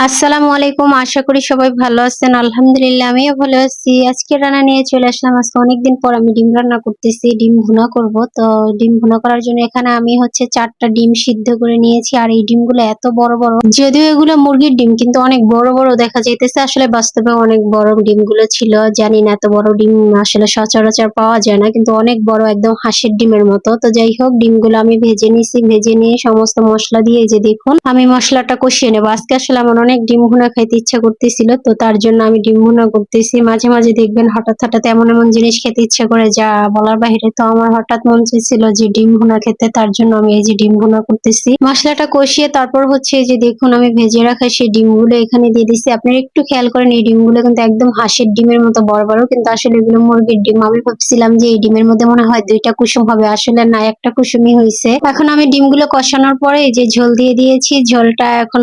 আসসালামু আলাইকুম। আশা করি সবাই ভালো আছেন। আলহামদুলিল্লাহ আমিও ভালো আছি। আজকে রান্না নিয়ে চলে আসলাম। আজকে অনেকদিন পর আমি ডিম রান্না করতেছি। ডিম ভুনা করব। তো ডিম ভুনা করার জন্য এখানে আমি ৪টা ডিম সিদ্ধ করে নিয়েছি। আর এই ডিমগুলো এত বড় বড়, যদিও এগুলো মুরগির ডিম কিন্তু অনেক বড় বড় দেখা যাইতেছে। আসলে বাস্তবে অনেক বড় ডিমগুলো ছিল। জানি না এত বড় ডিম আসলে সচরাচর পাওয়া যায় না, কিন্তু অনেক বড়, একদম হাঁসের ডিমের মতো। তো যাই হোক, ডিমগুলো আমি ভেজে নিয়েছি। ভেজে নিয়ে সমস্ত মশলা দিয়ে, এই যে দেখুন, আমি মশলাটা কষিয়ে নেবো। আজকে আসলে আমার অনেক ডিম ভুনা খাইতে ইচ্ছা করতেছিল, তো তার জন্য আমি ডিম ভুনা করতেছি। মাঝে মাঝে দেখবেন হঠাৎ হঠাৎ এমন এমন জিনিস খেতে ইচ্ছা করে যা বলার বাহিরে। তো আমার হঠাৎ মন চাইছিল যে ডিম ভুনা খেতে, তার জন্য আমি এই যে ডিম ভুনা করতেছি। মশলাটা কষিয়ে তারপর এই যে দেখুন, আমি ভেজে রাখা সেই ডিমগুলো এখানে দিয়ে দিচ্ছি। আপনারা একটু খেয়াল করেন, এই ডিমগুলো কিন্তু একদম হাঁসের ডিমের মতো বড় বড়, কিন্তু আসলে এগুলো মুরগির ডিম। আমি ভাবছিলাম যে এই ডিমের মধ্যে মনে হয় 2টা কুসুম হবে, আসলে না, একটা কুসুমই হয়েছে। এখন আমি ডিমগুলো কষানোর পরে এই যে ঝোল দিয়ে দিয়েছি। ঝোলটা এখন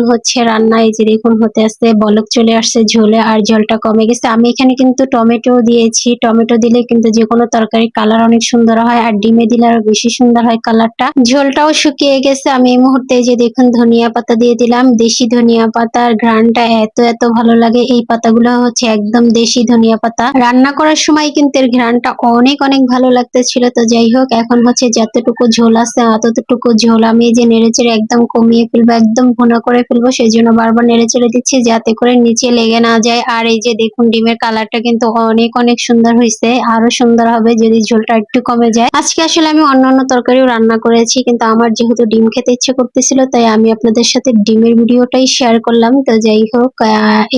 রান্না, এই যে দেখুন হতে আসছে, বলক চলে আসছে ঝোলে, আর ঝোলটা কমে গেছে। আমি এখানে কিন্তু টমেটো দিয়েছি। টমেটো দিলে কিন্তু যে কোনো তরকারির কালার অনেক সুন্দর হয়, আর ডিমে দিলে আরো বেশি সুন্দর হয় কালারটা। ঝোলটাও শুকিয়ে গেছে। আমি এই মুহূর্তে এই যে দেখুন ধনিয়া পাতা দিয়ে দিলাম। দেশি ধনিয়া পাতার ঘ্রাণটা এত এত ভালো লাগে। এই পাতাগুলো একদম দেশি ধনিয়া পাতা। রান্না করার সময় কিন্তু এর ঘ্রাণটা অনেক অনেক ভালো লাগতেছিল। তো যাই হোক, এখন যতটুকু ঝোল আছে ততটুকু ঝোল আমি এই যে নেড়েচেড়ে একদম কমিয়ে ফেলবো, একদম ভুনা করে ফেলবো। সেই জন্য বারবার নেড়েচেড়ে দিচ্ছি যাতে করে নিচে লেগে না যায়। আর এই যে দেখুন, ডিমের কালারটা কিন্তু অনেক অনেক সুন্দর হয়েছে। আরো সুন্দর হবে যদি ঝোলটা একটু কমে যায়। আজকে আসলে আমি অন্যান্য তরকারিও রান্না করেছি, কিন্তু আমার যেহেতু ডিম খেতে ইচ্ছে করতেছিল, তাই আমি আপনাদের সাথে ডিমের ভিডিওটাই শেয়ার করলাম। তো যাই হোক,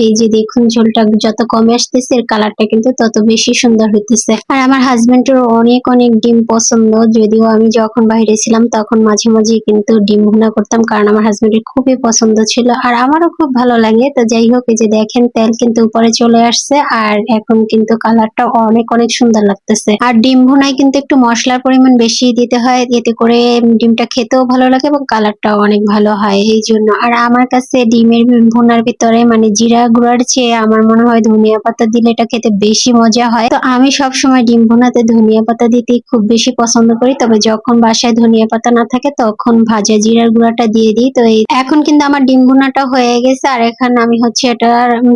এই যে দেখুন, ঝোলটা যত কমে আসতেছে এর কালারটা কিন্তু তত বেশি সুন্দর হইতেছে। আর আমার হাজবেন্ডেরও অনেক অনেক ডিম পছন্দ। যদিও আমি যখন বাইরে ছিলাম তখন মাঝে মাঝে কিন্তু ডিম ভুনা করতাম, কারণ আমার হাজবেন্ডের খুবই পছন্দ ছিল, আর আমারও খুব ভালো লাগে। তো যাই হোক, এই যে দেখেন তেল কিন্তু উপরে চলে আসছে, আর এখন কিন্তু কালারটা অনেক অনেক সুন্দর লাগতেছে। আর ডিম ভুনায় কিন্তু একটু মশলার পরিমাণ বেশি দিতে হয়, এতে করে ডিমটা খেতেও ভালো লাগে এবং কালারটাও অনেক ভালো হয় এই জন্য। আর আমার কাছে ডিমের ভুনার ভিতরে মানে জিরা গুঁড়ার চেয়ে আমার মনে হয় ধনিয়া পাতা দিলে এটা খেতে বেশি মজা হয়। তো আমি সবসময় ডিম ভুনাতে ধনিয়া পাতা দিতে খুব বেশি পছন্দ করি, তবে যখন বাসায় ধনিয়া পাতা না থাকে তখন ভাজা জিরার গুঁড়াটা দিয়ে দিই। তো এখন কিন্তু আমার ডিম ভুনাটা হয়ে গেছে, আর এখানে আমি এটা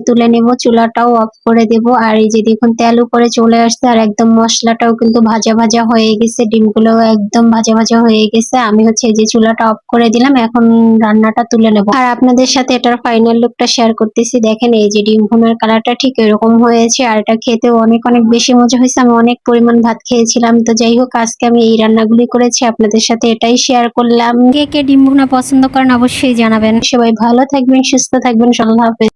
তুলে নেব, চুলাটাও অফ করে দেব। আর এই যে দেখুন, তেল উপরে চলে আসছে, আর একদম মশলাটাও কিন্তু ভাজা ভাজা হয়ে গেছে, ডিমগুলো একদম ভাজা ভাজা হয়ে গেছে। আমি এই যে চুলাটা অফ করে দিলাম, এখন রান্নাটা তুলে নেব, আর আপনাদের সাথে এটার ফাইনাল লুকটা শেয়ার করতেছি। দেখেন, এই যে ডিম ভুনার কালারটা ঠিক এরকম হয়েছে, আর এটা খেতেও অনেক অনেক বেশি মজা হয়েছে। আমি অনেক পরিমাণ ভাত খেয়েছিলাম। তো যাই হোক, আজকে আমি এই রান্নাগুলি করেছি, আপনাদের সাথে এটাই শেয়ার করলাম। কে কে ডিম ভুনা পছন্দ করেন অবশ্যই জানাবেন। সবাই ভালো থাকবেন, সুস্থ থাকবেন। আল্লাহ হাফেজ।